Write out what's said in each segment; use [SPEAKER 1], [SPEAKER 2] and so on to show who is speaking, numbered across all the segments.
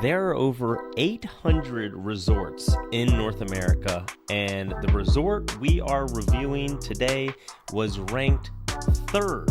[SPEAKER 1] There are over 800 resorts in North America, and the resort we are reviewing today was ranked third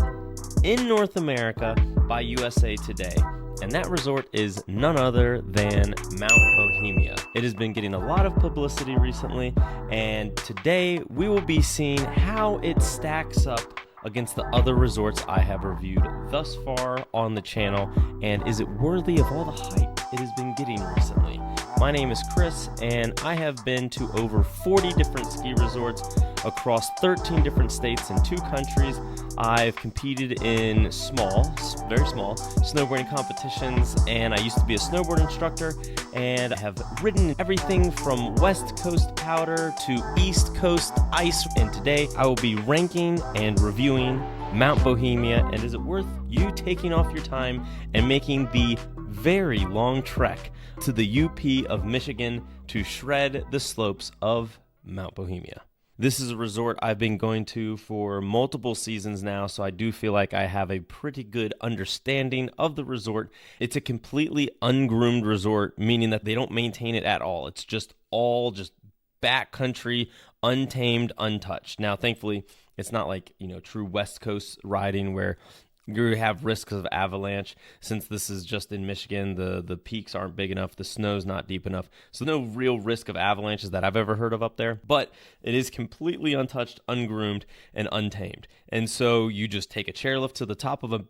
[SPEAKER 1] in North America by USA Today. And that resort is none other than Mount Bohemia. It has been getting a lot of publicity recently, and today we will be seeing how it stacks up against the other resorts I have reviewed thus far on the channel, and is it worthy of all the hype it has been getting recently. My name is Chris, and I have been to over 40 different ski resorts across 13 different states and 2 countries. I've competed in small, very small, snowboarding competitions, and I used to be a snowboard instructor, and I have ridden everything from West Coast powder to East Coast ice, and today I will be ranking and reviewing Mount Bohemia, and is it worth you taking off your time and making the very long trek to the UP of Michigan to shred the slopes of Mount Bohemia? This is a resort I've been going to for multiple seasons now, so I do feel like I have a pretty good understanding of the resort. It's a completely ungroomed resort, meaning that they don't maintain it at all. It's just all backcountry, untamed, untouched. Now, thankfully, it's not like, true West Coast riding where you have risks of avalanche. Since this is just in Michigan, the peaks aren't big enough, the snow's not deep enough, so no real risk of avalanches that I've ever heard of up there. But it is completely untouched, ungroomed, and untamed. And so you just take a chairlift to the top of a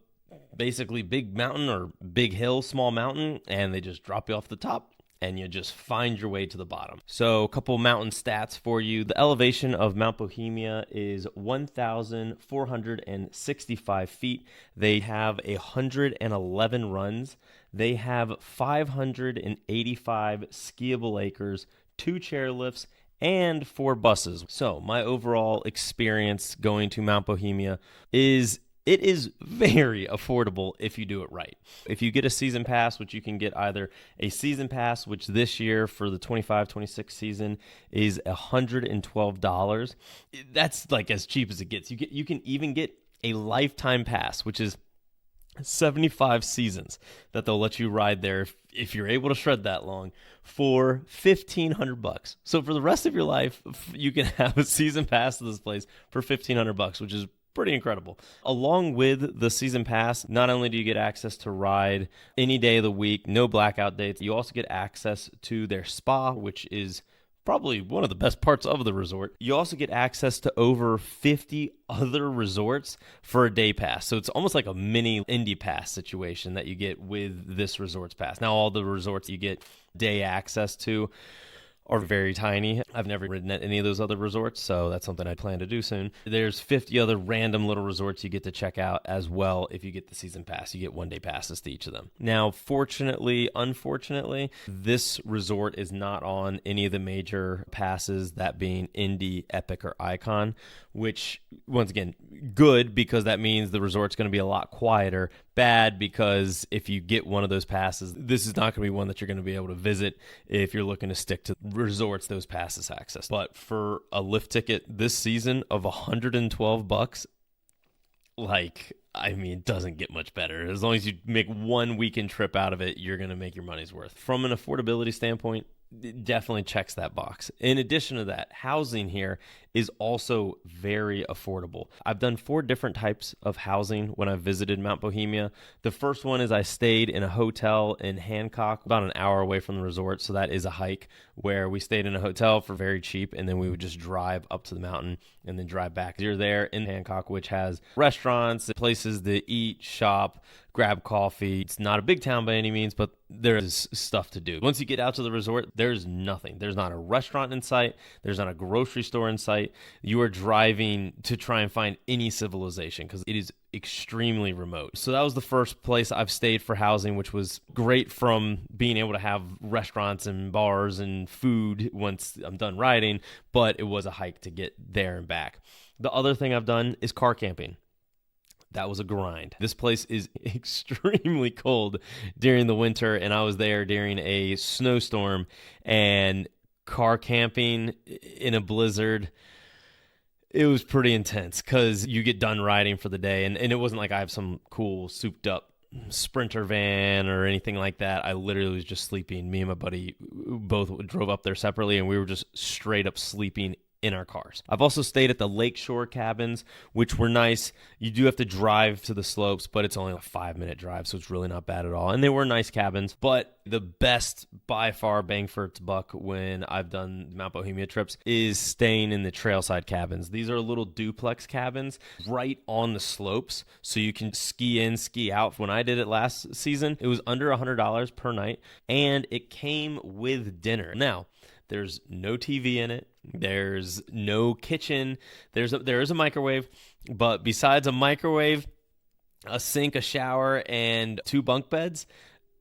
[SPEAKER 1] basically big mountain or big hill, small mountain, and they just drop you off the top, and you just find your way to the bottom. So a couple mountain stats for you. The elevation of Mount Bohemia is 1,465 feet. They have 111 runs. They have 585 skiable acres, 2 chairlifts, and 4 buses. So my overall experience going to Mount Bohemia is it is very affordable if you do it right. If you get a season pass, which you can get either a season pass, which this year for the 25-26 season is $112. That's like as cheap as it gets. You can even get a lifetime pass, which is 75 seasons that they'll let you ride there if you're able to shred that long for $1,500. So for the rest of your life, you can have a season pass to this place for $1,500, which is pretty incredible. Along with the season pass, not only do you get access to ride any day of the week, no blackout dates, you also get access to their spa, which is probably one of the best parts of the resort. You also get access to over 50 other resorts for a day pass. So it's almost like a mini Indy Pass situation that you get with this resort's pass. Now, all the resorts you get day access to are very tiny. I've never ridden at any of those other resorts, so that's something I plan to do soon. There's 50 other random little resorts you get to check out as well if you get the season pass. You get one-day passes to each of them. Now, unfortunately, this resort is not on any of the major passes, that being Indy, Epic, or Icon, which, once again, good because that means the resort's going to be a lot quieter. Bad because if you get one of those passes, this is not going to be one that you're going to be able to visit if you're looking to stick to resorts those passes access. But for a lift ticket this season of $112, it doesn't get much better. As long as you make one weekend trip out of it, you're going to make your money's worth. From an affordability standpoint, it definitely checks that box. In addition to that, housing here is also very affordable. I've done 4 different types of housing when I've visited Mount Bohemia. The first one is I stayed in a hotel in Hancock, about an hour away from the resort, so that is a hike, where we stayed in a hotel for very cheap, and then we would just drive up to the mountain and then drive back. You're there in Hancock, which has restaurants, places to eat, shop, grab coffee. It's not a big town by any means, but there is stuff to do. Once you get out to the resort, there's nothing. There's not a restaurant in sight. There's not a grocery store in sight. You are driving to try and find any civilization because it is extremely remote. So that was the first place I've stayed for housing, which was great from being able to have restaurants and bars and food once I'm done riding, but it was a hike to get there and back. The other thing I've done is car camping. That was a grind. This place is extremely cold during the winter, and I was there during a snowstorm, and car camping in a blizzard, it was pretty intense because you get done riding for the day, and it wasn't like I have some cool souped up Sprinter van or anything like that. I literally was just sleeping. Me and my buddy both drove up there separately, and we were just straight up sleeping in our cars. I've also stayed at the lakeshore cabins, which were nice. You do have to drive to the slopes, but it's only a 5-minute drive, so it's really not bad at all. And they were nice cabins, but the best by far bang for its buck when I've done Mount Bohemia trips is staying in the trailside cabins. These are little duplex cabins right on the slopes, so you can ski in, ski out. When I did it last season, it was under $100 per night, and it came with dinner. Now, there's no TV in it. There's no kitchen. There is a microwave, but besides a microwave, a sink, a shower, and 2 bunk beds,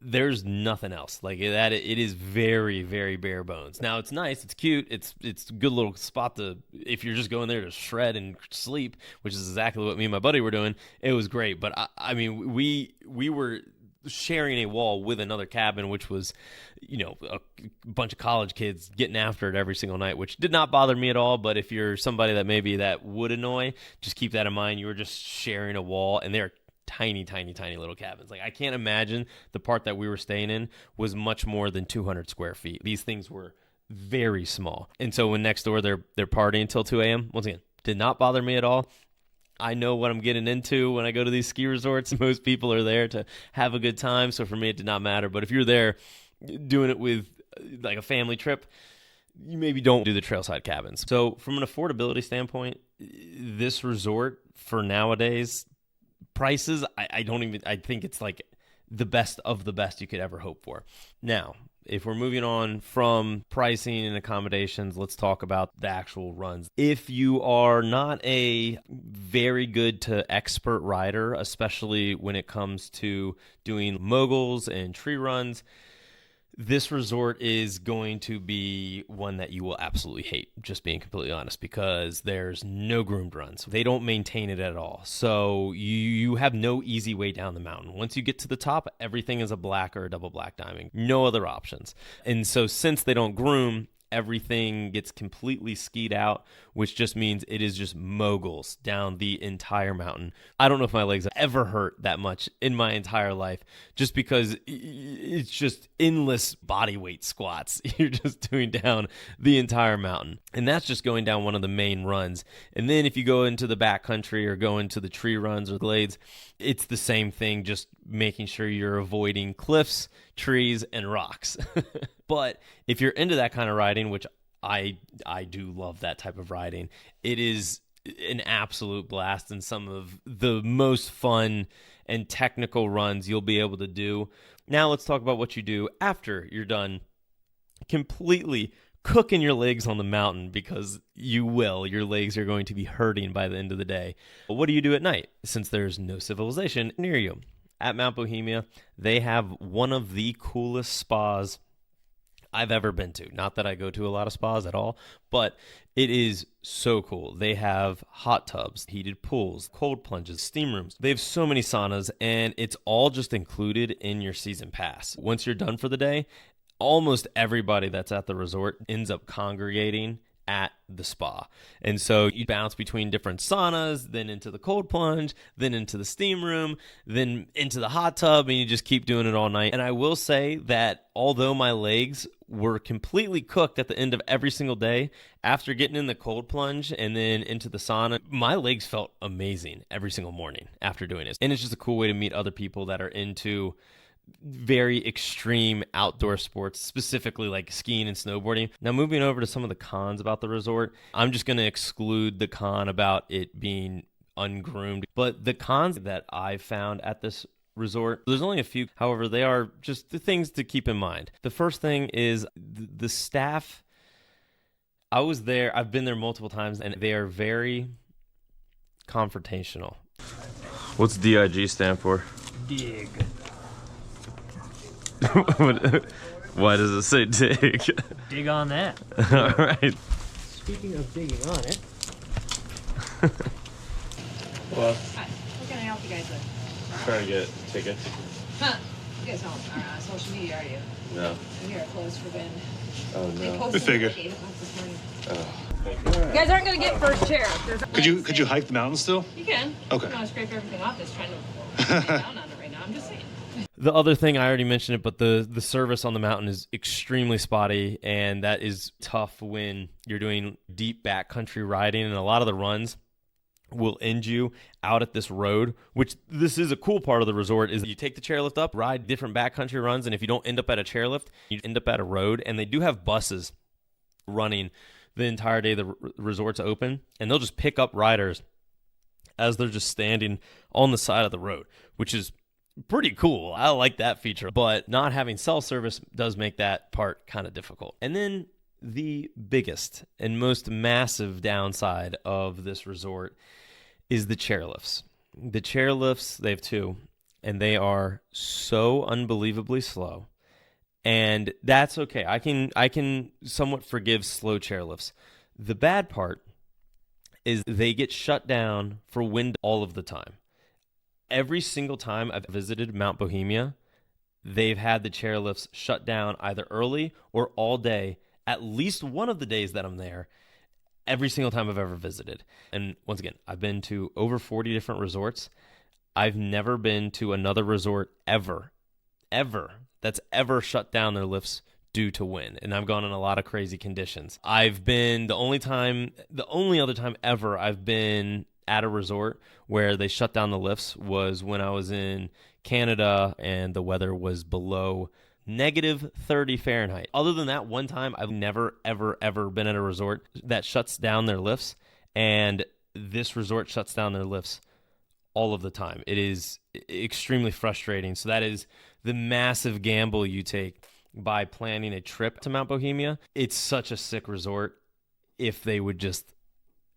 [SPEAKER 1] there's nothing else. Like that, it is very, very bare bones. Now, it's nice. It's cute. It's a good little spot to, if you're just going there to shred and sleep, which is exactly what me and my buddy were doing. It was great. But I mean, we were sharing a wall with another cabin, which was, a bunch of college kids getting after it every single night, which did not bother me at all. But if you're somebody that maybe that would annoy, just keep that in mind. You were just sharing a wall, and they're tiny, tiny, tiny little cabins. Like, I can't imagine the part that we were staying in was much more than 200 square feet. These things were very small. And so when next door they're partying until 2 a.m., once again, did not bother me at all. I know what I'm getting into when I go to these ski resorts. Most people are there to have a good time, so for me it did not matter. But if you're there doing it with like a family trip, you maybe don't do the trailside cabins. So from an affordability standpoint, this resort for nowadays prices, I think it's like the best of the best you could ever hope for. Now, if we're moving on from pricing and accommodations, let's talk about the actual runs. If you are not a very good to expert rider, especially when it comes to doing moguls and tree runs, this resort is going to be one that you will absolutely hate, just being completely honest, because there's no groomed runs. They don't maintain it at all. So you have no easy way down the mountain. Once you get to the top, everything is a black or a double black diamond. No other options. And so since they don't groom, everything gets completely skied out, which just means it is just moguls down the entire mountain. I don't know if my legs have ever hurt that much in my entire life, just because it's just endless body weight squats you're just doing down the entire mountain. And that's just going down one of the main runs. And then if you go into the back country or go into the tree runs or glades, it's the same thing, just making sure you're avoiding cliffs, trees, and rocks. But if you're into that kind of riding, which I do love that type of riding, it is an absolute blast and some of the most fun and technical runs you'll be able to do. Now let's talk about what you do after you're done completely cooking your legs on the mountain, because you will. Your legs are going to be hurting by the end of the day. But what do you do at night, since there's no civilization near you? At Mount Bohemia, they have one of the coolest spas I've ever been to. Not that I go to a lot of spas at all, but it is so cool. They have hot tubs, heated pools, cold plunges, steam rooms. They have so many saunas, and it's all just included in your season pass. Once you're done for the day, almost everybody that's at the resort ends up congregating at the spa. And so you bounce between different saunas, then into the cold plunge, then into the steam room, then into the hot tub, and you just keep doing it all night. And I will say that although my legs were completely cooked at the end of every single day, after getting in the cold plunge and then into the sauna, my legs felt amazing every single morning after doing this. And it's just a cool way to meet other people that are into very extreme outdoor sports, specifically like skiing and snowboarding. Now, moving over to some of the cons about the resort, I'm just going to exclude the con about it being ungroomed. But the cons that I've found at this resort, there's only a few. However, they are just the things to keep in mind. The first thing is the staff. I was there, I've been there multiple times, and they are very confrontational.
[SPEAKER 2] What's DIG stand for?
[SPEAKER 3] Dig.
[SPEAKER 2] Why does it say dig?
[SPEAKER 3] Dig on that.
[SPEAKER 2] All right.
[SPEAKER 3] Speaking of digging on it.
[SPEAKER 2] Well,
[SPEAKER 4] Hi, what can I help you guys with?
[SPEAKER 2] trying to get tickets.
[SPEAKER 4] Huh? You guys don't on social media, are you?
[SPEAKER 2] No.
[SPEAKER 4] We are closed for Ben.
[SPEAKER 2] Oh
[SPEAKER 4] They
[SPEAKER 2] no.
[SPEAKER 4] posted
[SPEAKER 5] figured.
[SPEAKER 4] at 8 o'clock this morning.
[SPEAKER 2] Oh.
[SPEAKER 4] You guys aren't gonna get first chair.
[SPEAKER 5] Could you hike the mountain still?
[SPEAKER 4] You can.
[SPEAKER 5] Okay.
[SPEAKER 4] I'm gonna scrape everything off. Just trying to lay down on it right now. I'm just saying.
[SPEAKER 1] The other thing, I already mentioned it, but the service on the mountain is extremely spotty, and that is tough when you're doing deep backcountry riding, and a lot of the runs will end you out at this road, which this is a cool part of the resort, is you take the chairlift up, ride different backcountry runs, and if you don't end up at a chairlift, you end up at a road, and they do have buses running the entire day the resort's open, and they'll just pick up riders as they're just standing on the side of the road, which is pretty cool. I like that feature, but not having cell service does make that part kind of difficult. And then the biggest and most massive downside of this resort is the chairlifts. The chairlifts, they have two, and they are so unbelievably slow. And that's okay. I can somewhat forgive slow chairlifts. The bad part is they get shut down for wind all of the time. Every single time I've visited Mount Bohemia, they've had the chairlifts shut down either early or all day, at least one of the days that I'm there, every single time I've ever visited. And once again, I've been to over 40 different resorts. I've never been to another resort ever, that's ever shut down their lifts due to wind. And I've gone in a lot of crazy conditions. I've been the only other time ever I've been at a resort where they shut down the lifts was when I was in Canada and the weather was below negative 30 Fahrenheit. Other than that one time, I've never, ever been at a resort that shuts down their lifts, and this resort shuts down their lifts all of the time. It is extremely frustrating. So that is the massive gamble you take by planning a trip to Mount Bohemia. It's such a sick resort if they would just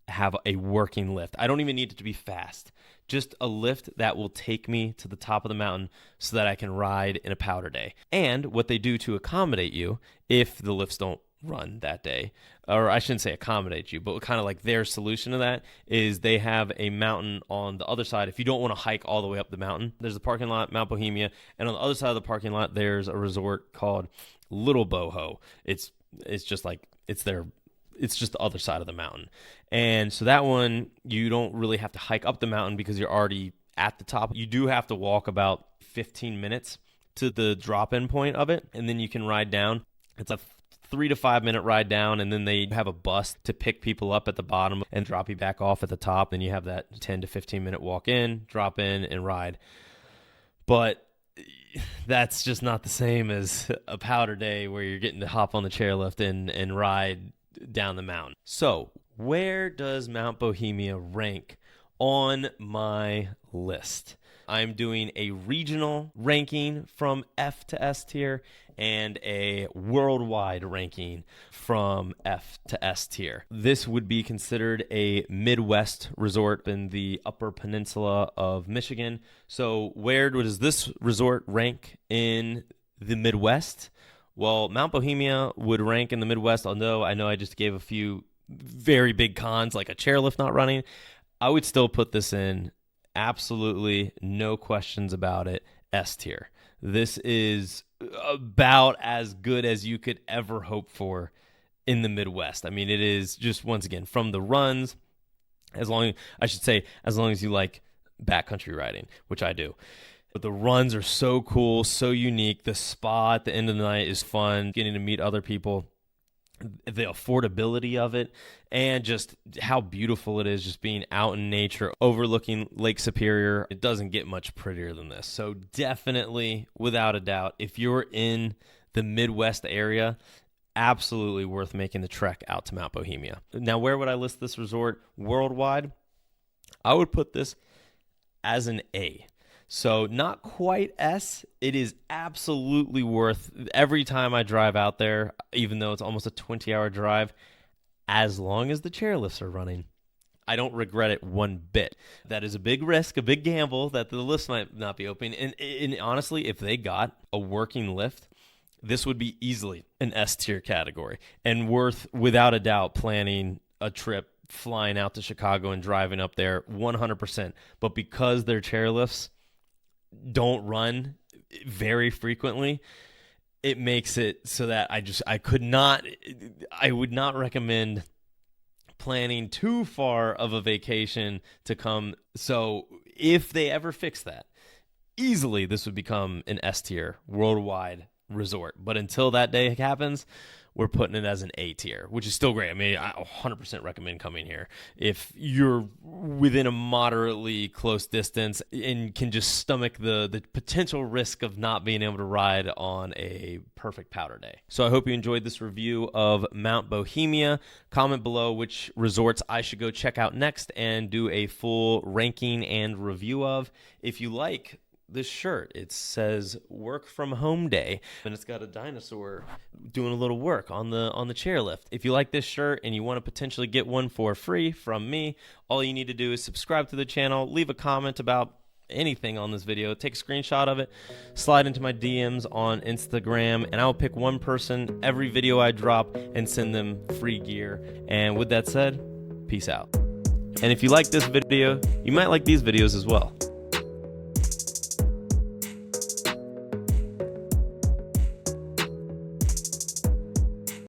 [SPEAKER 1] have a working lift. I don't even need it to be fast. Just a lift that will take me to the top of the mountain so that I can ride in a powder day. And what they do to accommodate you if the lifts don't run that day, or I shouldn't say accommodate you, but kind of like their solution to that is they have a mountain on the other side. If you don't want to hike all the way up the mountain, there's a parking lot, Mount Bohemia, and on the other side of the parking lot, there's a resort called Little Boho. It's just like, it's just the other side of the mountain. And so that one, you don't really have to hike up the mountain because you're already at the top. You do have to walk about 15 minutes to the drop-in point of it, and then you can ride down. It's a 3 to 5 minute ride down, and then they have a bus to pick people up at the bottom and drop you back off at the top. Then you have that 10 to 15 minute walk in, drop in, and ride. But that's just not the same as a powder day where you're getting to hop on the chairlift and ride down the mountain. So where does Mount Bohemia rank on my list? I'm doing a regional ranking from F to S tier and a worldwide ranking from F to S tier. This would be considered a Midwest resort in the Upper Peninsula of Michigan. So where does this resort rank in the Midwest? Well, Mount Bohemia would rank in the Midwest, although I know I just gave a few very big cons, like a chairlift not running. I would still put this in absolutely no questions about it, S tier. This is about as good as you could ever hope for in the Midwest. I mean, it is just, once again, from the runs, as long as you like backcountry riding, which I do. But the runs are so cool, so unique. The spa at the end of the night is fun, getting to meet other people. The affordability of it, and just how beautiful it is, just being out in nature, overlooking Lake Superior. It doesn't get much prettier than this. So definitely, without a doubt, if you're in the Midwest area, absolutely worth making the trek out to Mount Bohemia. Now, where would I list this resort worldwide? I would put this as an A. So not quite S. It is absolutely worth every time I drive out there, even though it's almost a 20-hour drive, as long as the chairlifts are running. I don't regret it one bit. That is a big risk, a big gamble that the lifts might not be open. And honestly, if they got a working lift, this would be easily an S tier category and worth, without a doubt, planning a trip, flying out to Chicago and driving up there 100%. But because their chairlifts don't run very frequently, it makes it so that I would not recommend planning too far of a vacation to come. So if they ever fix that, easily this would become an S tier worldwide resort. But until that day happens, we're putting it as an A tier, which is still great. I mean, I 100% recommend coming here if you're within a moderately close distance and can just stomach the potential risk of not being able to ride on a perfect powder day. So I hope you enjoyed this review of Mount Bohemia. Comment below which resorts I should go check out next and do a full ranking and review of. If you like this shirt, it says work from home day, and it's got a dinosaur doing a little work on the chairlift. If you like this shirt and you want to potentially get one for free from me, all you need to do is subscribe to the channel, leave a comment about anything on this video, take a screenshot of it, slide into my DMs on Instagram, and I'll pick one person every video I drop and send them free gear. And with that said, peace out. And if you like this video, you might like these videos as well.